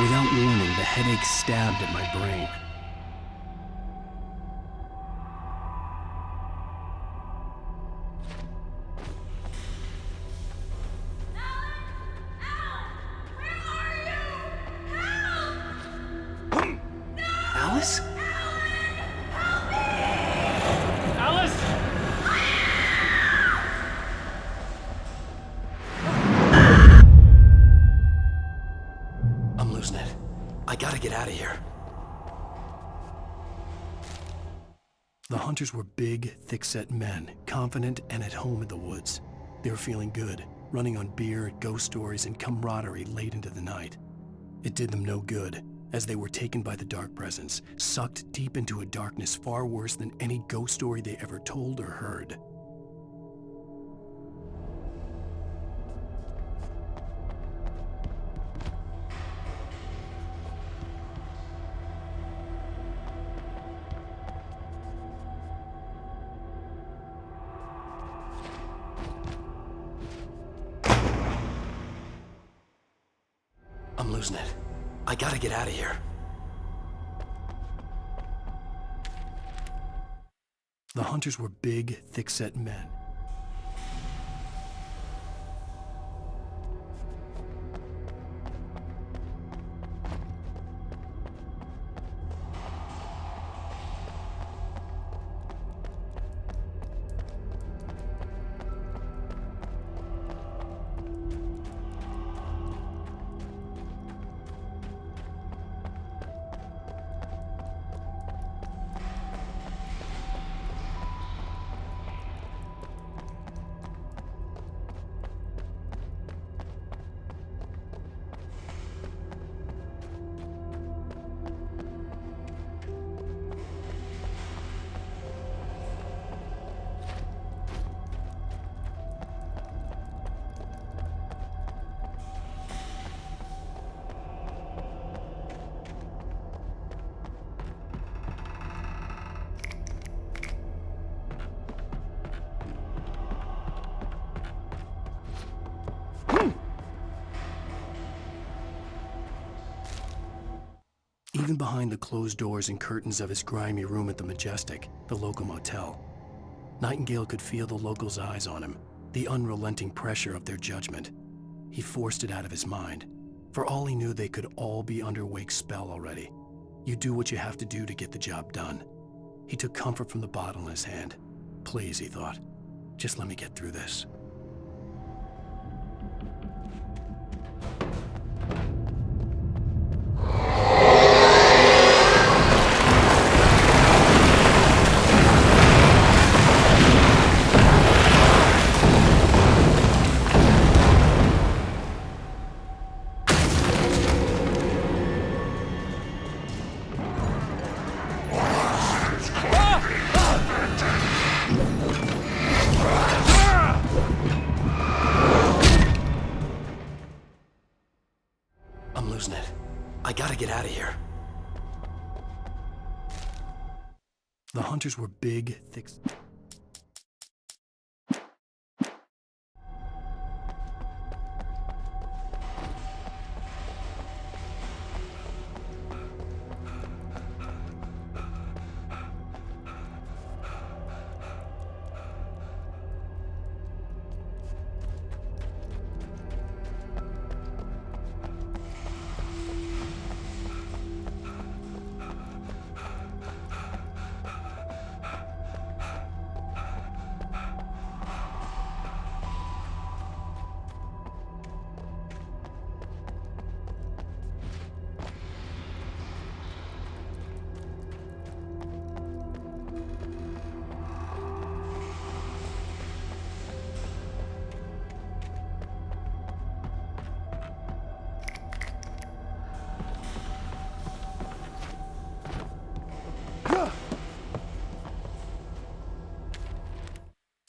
Without warning, the headache stabbed at my brain. Alice? Alice! I'm losing it. I gotta get out of here. The hunters were big, thick-set men, confident and at home in the woods. They were feeling good, running on beer, ghost stories, and camaraderie late into the night. It did them no good, as they were taken by the dark presence, sucked deep into a darkness far worse than any ghost story they ever told or heard. I'm losing it. I gotta get out of here. The hunters were big, thick-set men. Even behind the closed doors and curtains of his grimy room at the Majestic, the local motel, Nightingale could feel the locals' eyes on him, the unrelenting pressure of their judgment. He forced it out of his mind. For all he knew, they could all be under Wake's spell already. You do what you have to do to get the job done. He took comfort from the bottle in his hand. Please, he thought, just let me get through this. I'm losing it. I gotta get out of here. The hunters were big, thick...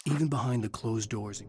Even behind the closed doors...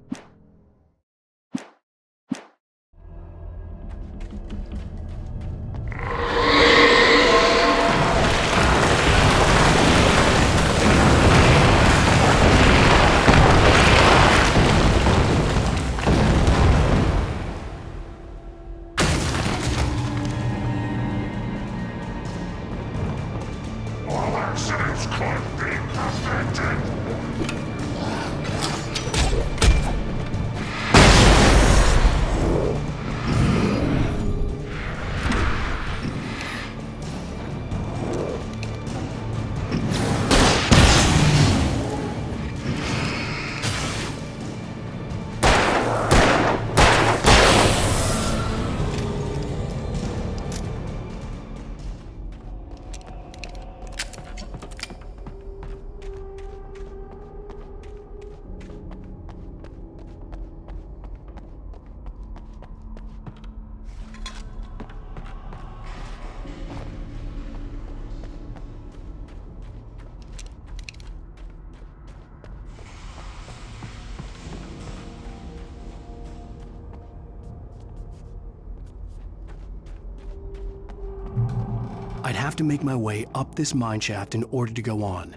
I'd have to make my way up this mine shaft in order to go on.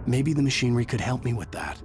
Maybe the machinery could help me with that.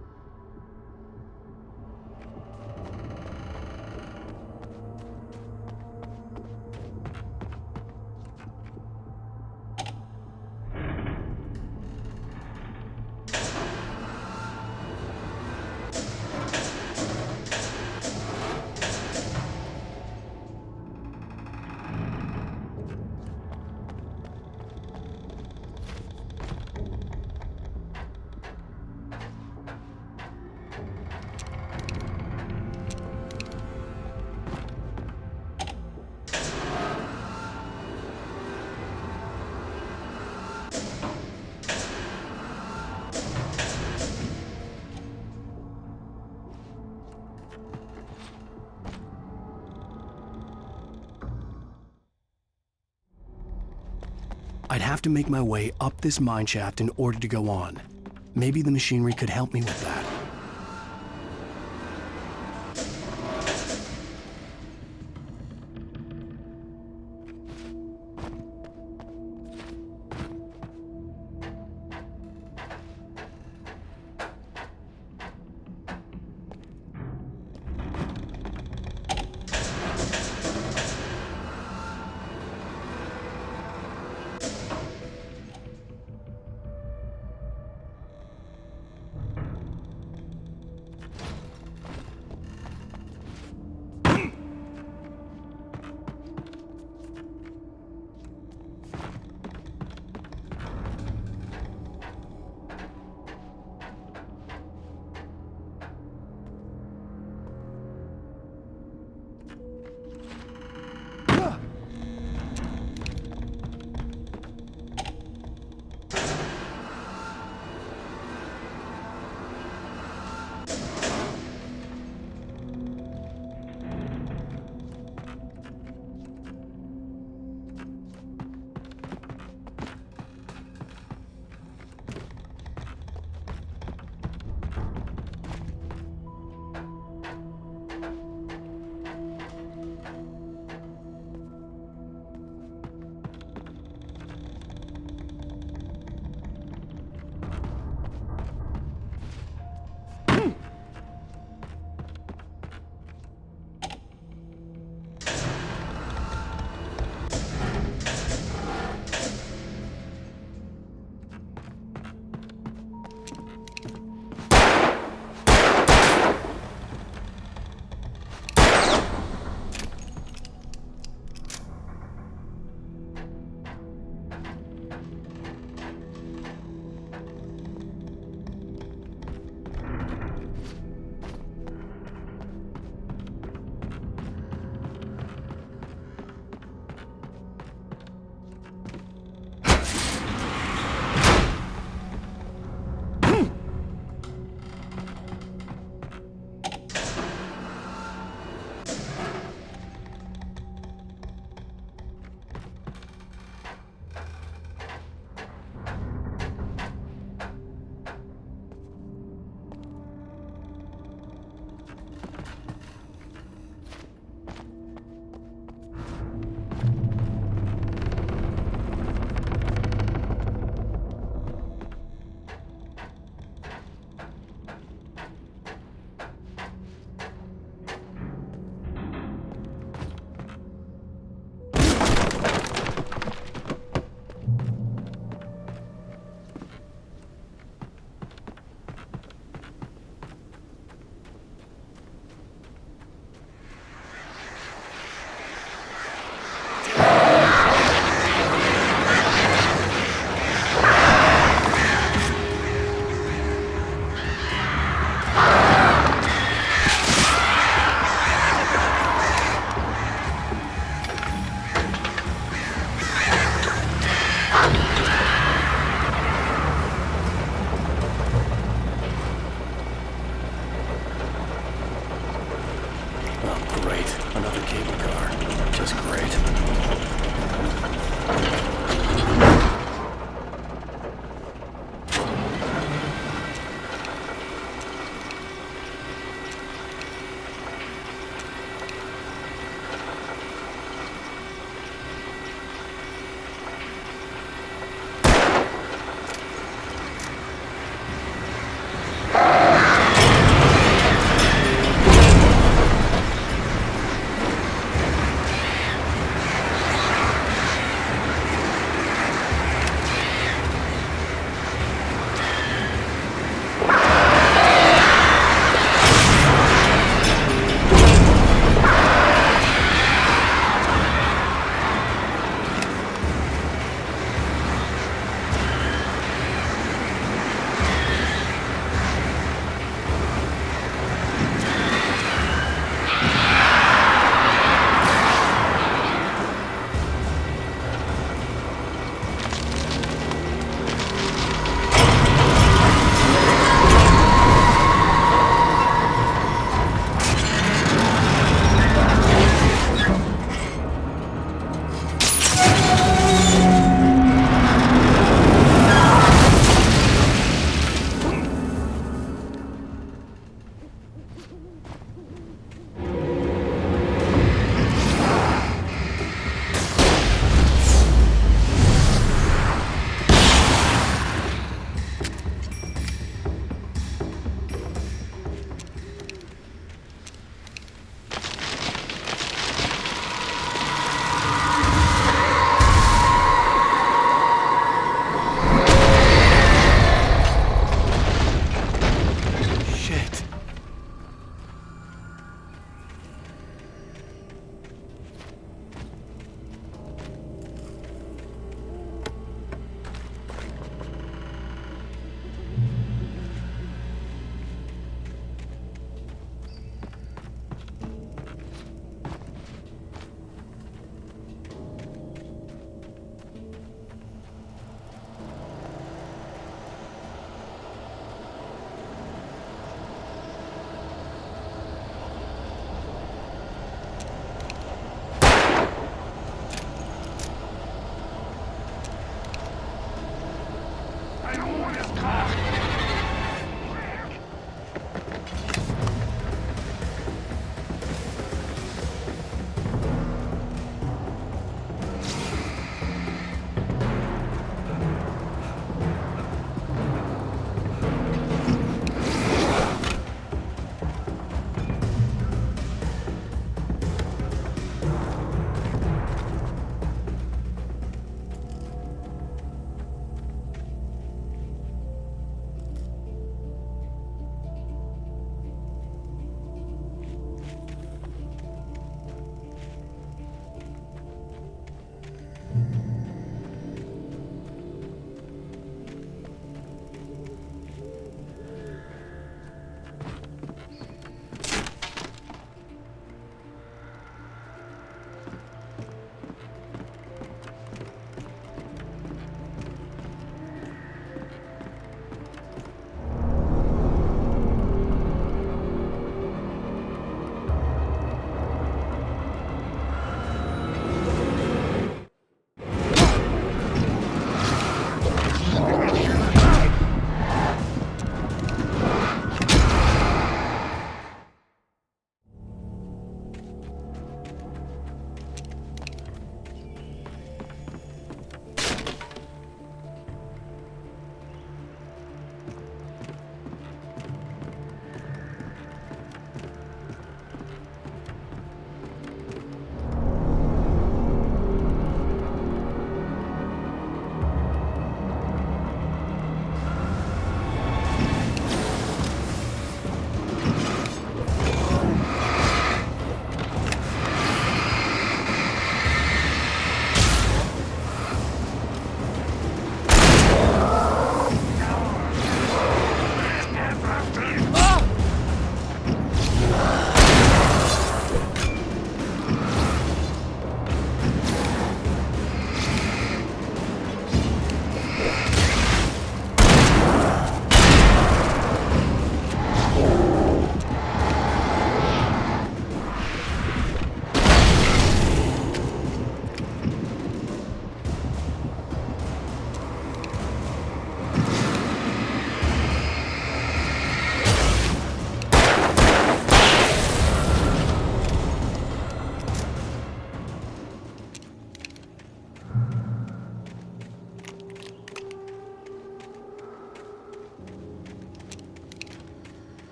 I'd have to make my way up this mine shaft in order to go on. Maybe the machinery could help me with that.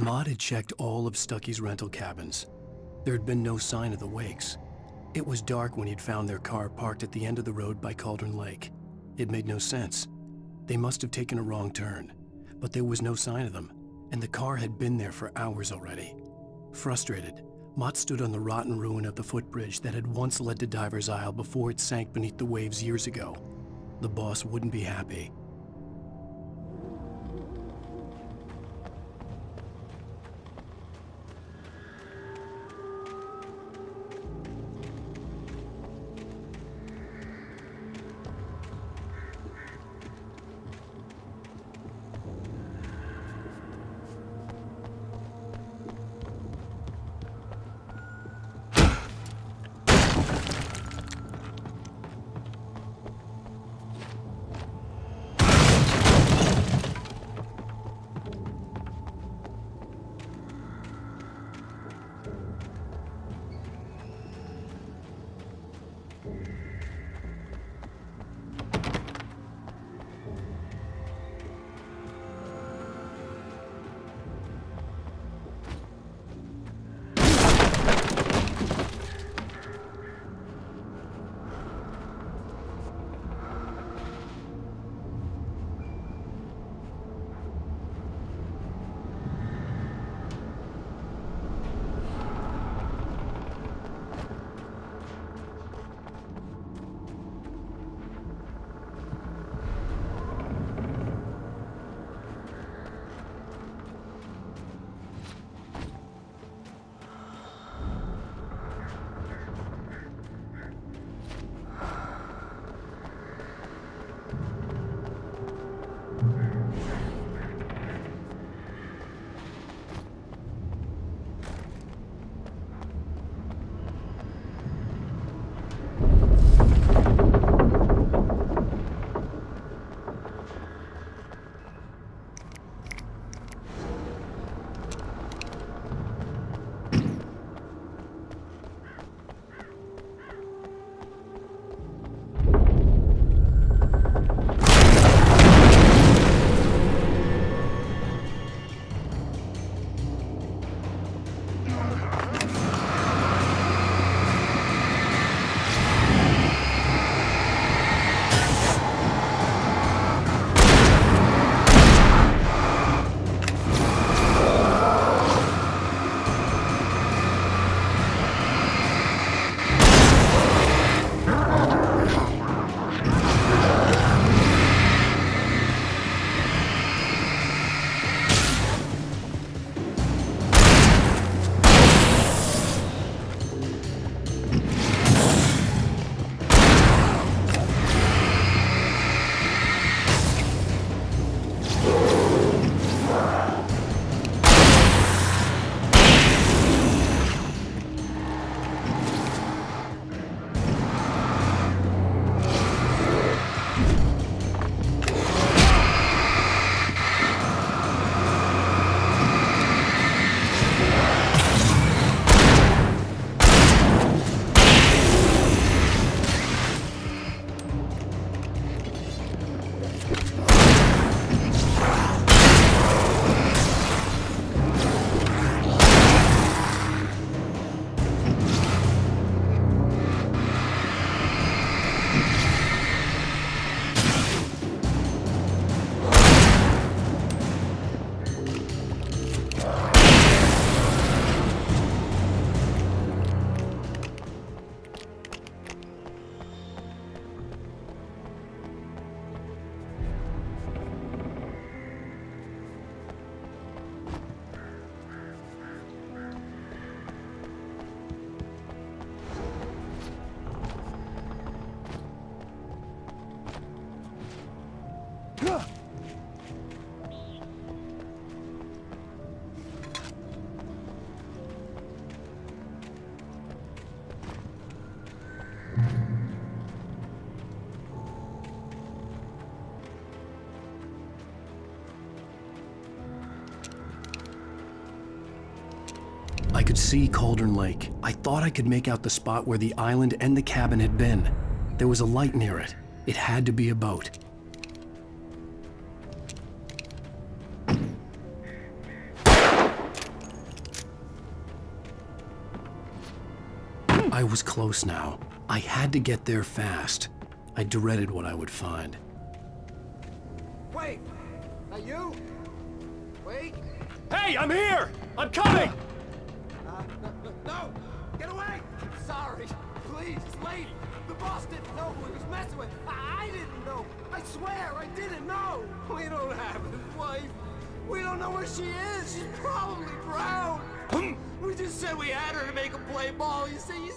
Maud had checked all of Stucky's rental cabins. There had been no sign of the wakes. It was dark when he'd found their car parked at the end of the road by Cauldron Lake. It made no sense. They must have taken a wrong turn, but there was no sign of them, and the car had been there for hours already. Frustrated, Mott stood on the rotten ruin of the footbridge that had once led to Diver's Isle before it sank beneath the waves years ago. The boss wouldn't be happy. I could see Cauldron Lake. I thought I could make out the spot where the island and the cabin had been. There was a light near it. It had to be a boat. I was close now. I had to get there fast. I dreaded what I would find. Wait! That you? Wait! Hey, I'm here! I'm coming! No! Get away! Sorry. Please, it's late. The boss didn't know who he was messing with. I didn't know. I swear, I didn't know. We don't have his wife. We don't know where she is. She's probably drowned. We just said we had her to make him play ball. You see?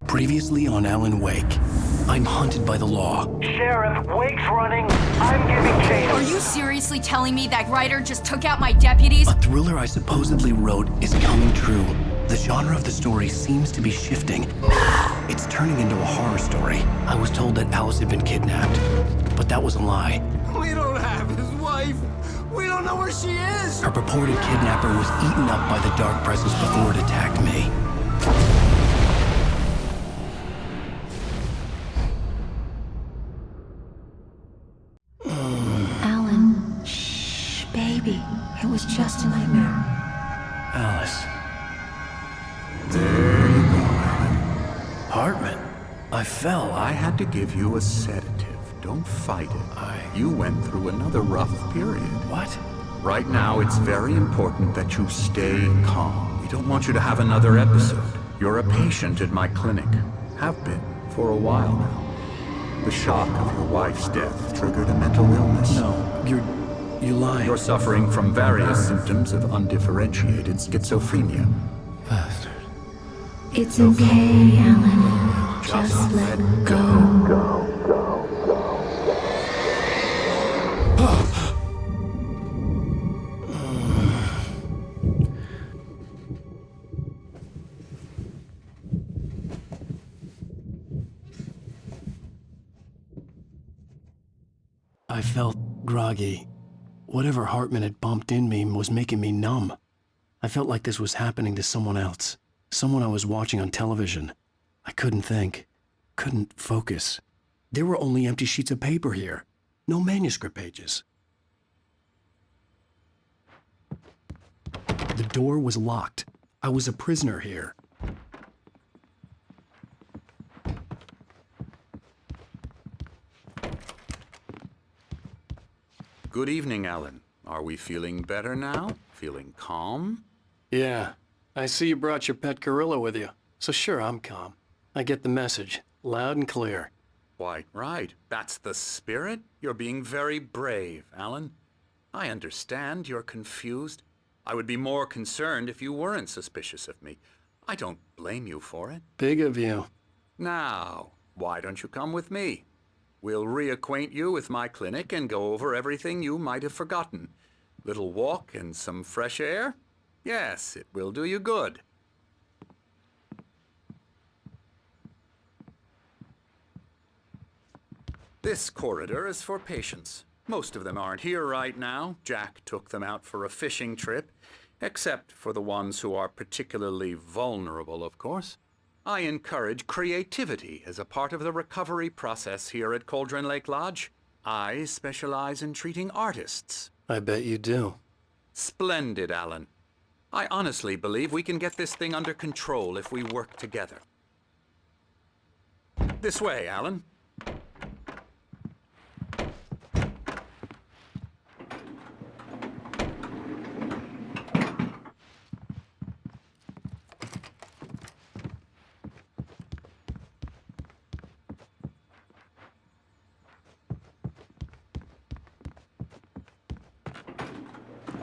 Previously on Alan Wake, I'm hunted by the law. Sheriff, Wake's running. I'm giving chase. Are you seriously telling me that writer just took out my deputies? A thriller I supposedly wrote is coming true. The genre of the story seems to be shifting. It's turning into a horror story. I was told that Alice had been kidnapped, but that was a lie. We don't have his wife. We don't know where she is. Her purported kidnapper was eaten up by the dark presence before it attacked me. Alan, shh, baby. It was just a nightmare. Alice. There you go, Alan. Hartman. I fell. I had to give you a sedative. Don't fight it. You went through another rough period. What? Right now, it's very important that you stay calm. We don't want you to have another episode. You're a patient at my clinic. Have been for a while now. The shock of your wife's death triggered a mental illness. No, you lie. You're suffering from various symptoms of undifferentiated schizophrenia. Bastard. It's okay, Alan. Just let go. I felt groggy. Whatever Hartman had bumped in me was making me numb. I felt like this was happening to someone else. Someone I was watching on television. I couldn't think. Couldn't focus. There were only empty sheets of paper here. No manuscript pages. The door was locked. I was a prisoner here. Good evening, Alan. Are we feeling better now? Feeling calm? Yeah. I see you brought your pet gorilla with you. So sure, I'm calm. I get the message. Loud and clear. Quite right. That's the spirit. You're being very brave, Alan. I understand you're confused. I would be more concerned if you weren't suspicious of me. I don't blame you for it. Big of you. Now, why don't you come with me? We'll reacquaint you with my clinic and go over everything you might have forgotten. Little walk and some fresh air? Yes, it will do you good. This corridor is for patients. Most of them aren't here right now. Jack took them out for a fishing trip, except for the ones who are particularly vulnerable, of course. I encourage creativity as a part of the recovery process here at Cauldron Lake Lodge. I specialize in treating artists. I bet you do. Splendid, Alan. I honestly believe we can get this thing under control if we work together. This way, Alan.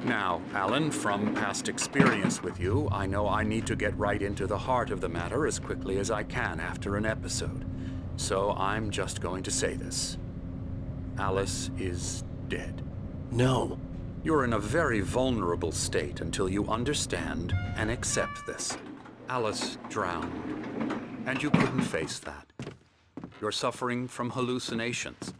Now, Alan, from past experience with you, I know I need to get right into the heart of the matter as quickly as I can after an episode. So I'm just going to say this. Alice is dead. No. You're in a very vulnerable state until you understand and accept this. Alice drowned, and you couldn't face that. You're suffering from hallucinations,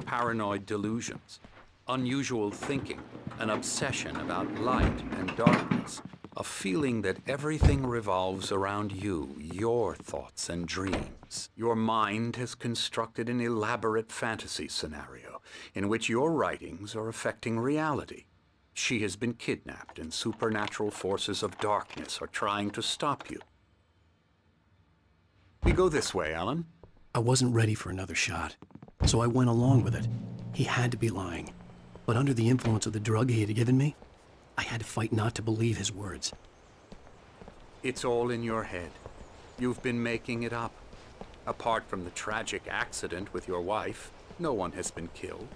paranoid delusions, unusual thinking, an obsession about light and darkness, a feeling that everything revolves around you, your thoughts and dreams. Your mind has constructed an elaborate fantasy scenario in which your writings are affecting reality. She has been kidnapped and supernatural forces of darkness are trying to stop you. We go this way, Alan. I wasn't ready for another shot, so I went along with it. He had to be lying. But under the influence of the drug he had given me, I had to fight not to believe his words. It's all in your head. You've been making it up. Apart from the tragic accident with your wife, no one has been killed.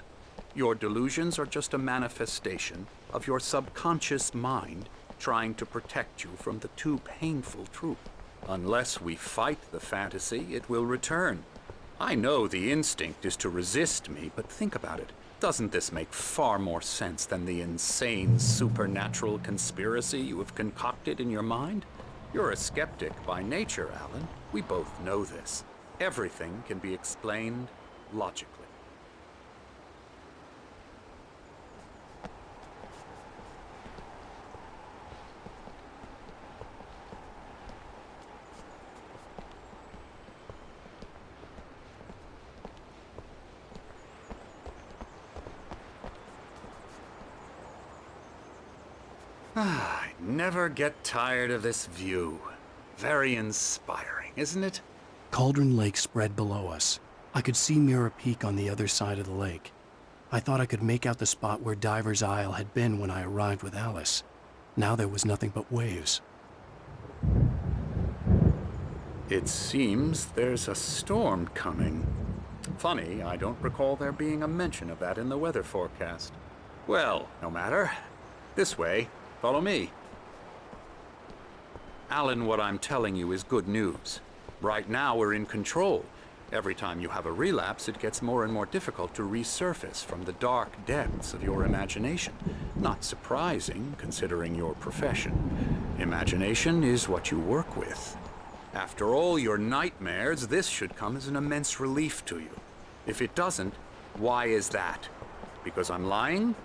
Your delusions are just a manifestation of your subconscious mind trying to protect you from the too painful truth. Unless we fight the fantasy, it will return. I know the instinct is to resist me, but think about it. Doesn't this make far more sense than the insane supernatural conspiracy you have concocted in your mind? You're a skeptic by nature, Alan. We both know this. Everything can be explained logically. I never get tired of this view. Very inspiring, isn't it? Cauldron Lake spread below us. I could see Mirror Peak on the other side of the lake. I thought I could make out the spot where Diver's Isle had been when I arrived with Alice. Now there was nothing but waves. It seems there's a storm coming. Funny, I don't recall there being a mention of that in the weather forecast. Well, no matter. This way. Follow me. Alan, what I'm telling you is good news. Right now, we're in control. Every time you have a relapse, it gets more and more difficult to resurface from the dark depths of your imagination. Not surprising, considering your profession. Imagination is what you work with. After all your nightmares, this should come as an immense relief to you. If it doesn't, why is that? Because I'm lying?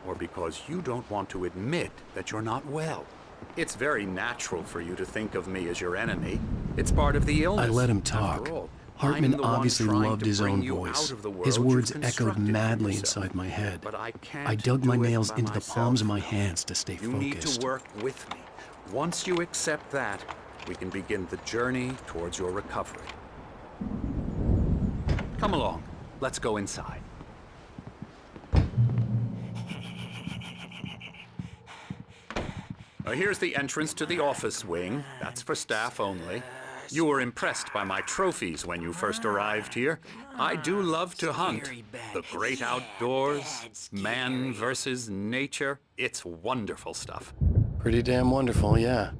Or because you don't want to admit that you're not well? It's very natural for you to think of me as your enemy. It's part of the illness. I let him talk. After all, Hartman I'm the one obviously trying loved to his bring own you voice. out of the world His you've words echoed constructed for madly yourself. inside my head. But I can't I dug my do it nails by into the myself. palms of my hands to stay You need focused. to work with me. Once you accept that, we can begin the journey towards your recovery. Come along. Let's go inside. Here's the entrance to the office wing. That's for staff only. You were impressed by my trophies when you first arrived here. I do love to hunt. The great outdoors, man versus nature. It's wonderful stuff. Pretty damn wonderful, yeah.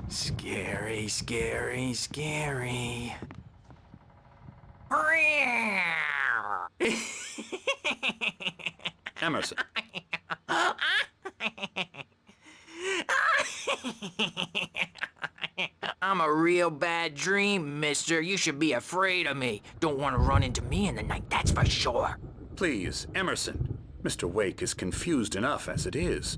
Scary, scary, scary. Emerson. I'm a real bad dream, mister. You should be afraid of me. Don't want to run into me in the night, that's for sure. Please, Emerson. Mr. Wake is confused enough as it is.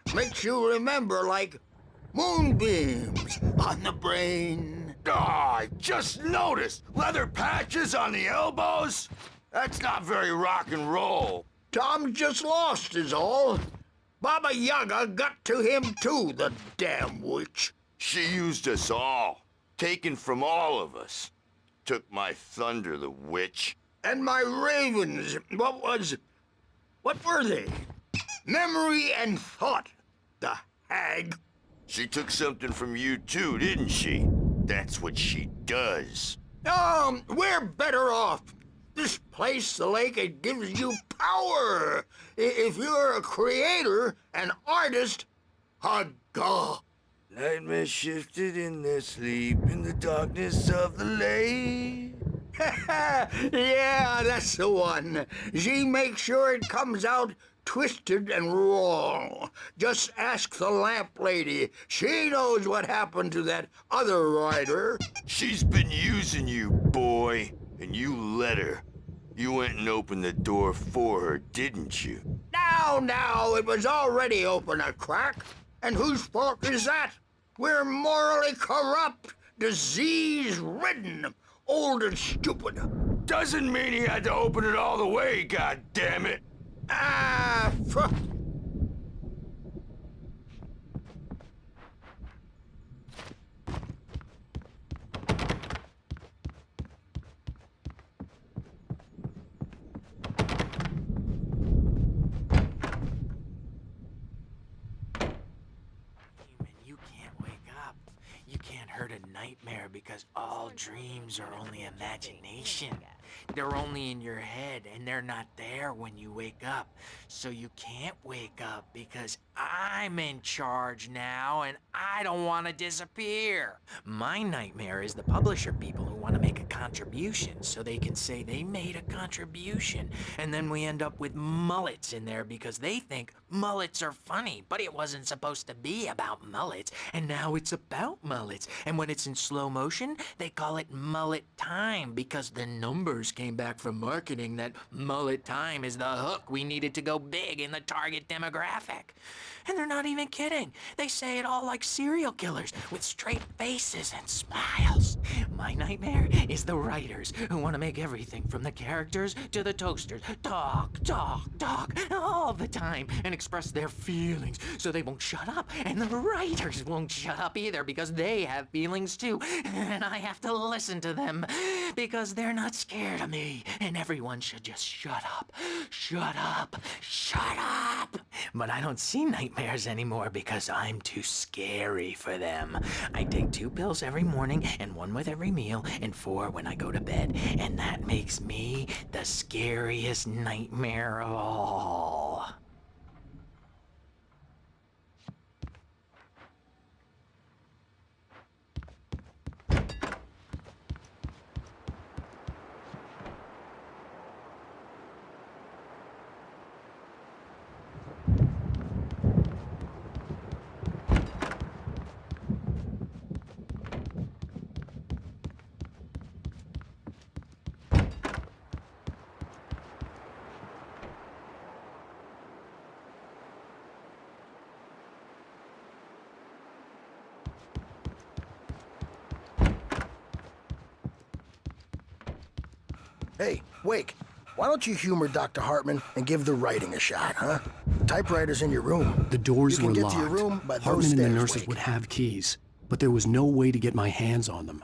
Makes you remember like moonbeams on the brain. Oh, I just noticed. Leather patches on the elbows? That's not very rock and roll. Tom just lost is all. Baba Yaga got to him too, the damn witch. She used us all. Taken from all of us. Took my thunder, the witch. And my ravens, what were they? Memory and thought, the hag. She took something from you too, didn't she? That's what she does. We're better off. This place, the lake, it gives you power. If you're a creator, an artist, a god. Nightmares shifted in their sleep in the darkness of the lake. Yeah, that's the one. She makes sure it comes out twisted and wrong. Just ask the lamp lady. She knows what happened to that other rider. She's been using you, boy, and you let her. You went and opened the door for her, didn't you? Now, it was already open a crack. And whose fault is that? We're morally corrupt, disease-ridden, old and stupid. Doesn't mean he had to open it all the way, goddammit. You can't wake up. You can't hurt a nightmare because all dreams are only imagination. They're only in your head and they're not there when you wake up. So you can't wake up because I'm in charge now and I don't want to disappear. My nightmare is the publisher people who want to make a contribution so they can say they made a contribution. And then we end up with mullets in there because they think mullets are funny, but it wasn't supposed to be about mullets. And now it's about mullets. And when it's in slow motion, they call it mullet time because the numbers came back from marketing that mullet time is the hook we needed to go big in the target demographic. And they're not even kidding. They say it all like serial killers with straight faces and smiles. My nightmare is the writers who want to make everything from the characters to the toasters talk all the time and express their feelings so they won't shut up. And the writers won't shut up either because they have feelings too. And I have to listen to them because they're not scared of me. And everyone should just shut up. Shut up. Shut up. But I don't see nightmares anymore because I'm too scary for them. I take 2 pills every morning and 1 with every meal and 4 when I go to bed. And that makes me the scariest nightmare of all. Hey, Wake, why don't you humor Dr. Hartman and give the writing a shot, huh? Typewriter's in your room. The doors you were can locked. Get to your room by Hartman those and the stairs, nurses Wake. would have keys, but there was no way to get my hands on them.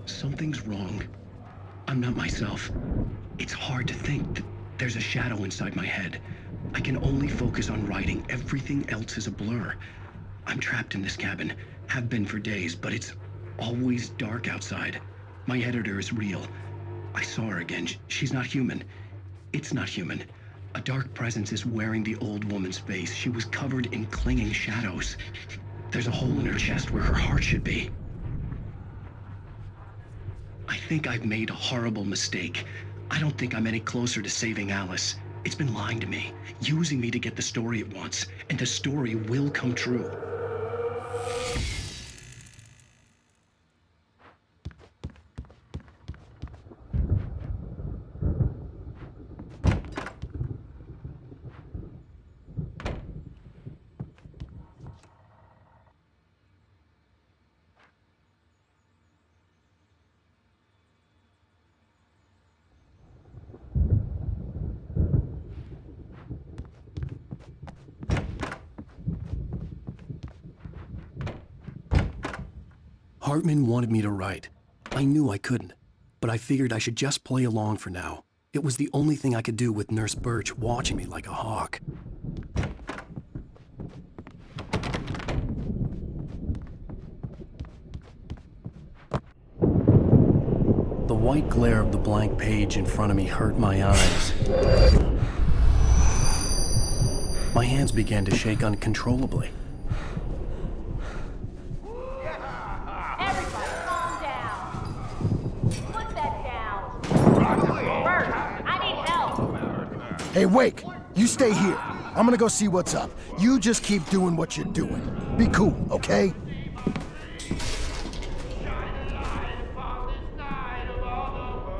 Something's wrong. I'm not myself. It's hard to think. There's a shadow inside my head. I can only focus on writing. Everything else is a blur. I'm trapped in this cabin. Have been for days, but it's always dark outside. My editor is real. I saw her again. She's not human. It's not human. A dark presence is wearing the old woman's face. She was covered in clinging shadows. There's a hole in her chest where her heart should be. I think I've made a horrible mistake. I don't think I'm any closer to saving Alice. It's been lying to me, using me to get the story it wants, and the story will come true. Hartman wanted me to write. I knew I couldn't, but I figured I should just play along for now. It was the only thing I could do with Nurse Birch watching me like a hawk. The white glare of the blank page in front of me hurt my eyes. My hands began to shake uncontrollably. Everybody, calm down. Put that down. Bert, I need help. Hey, Wake, you stay here. I'm gonna go see what's up. You just keep doing what you're doing. Be cool, okay?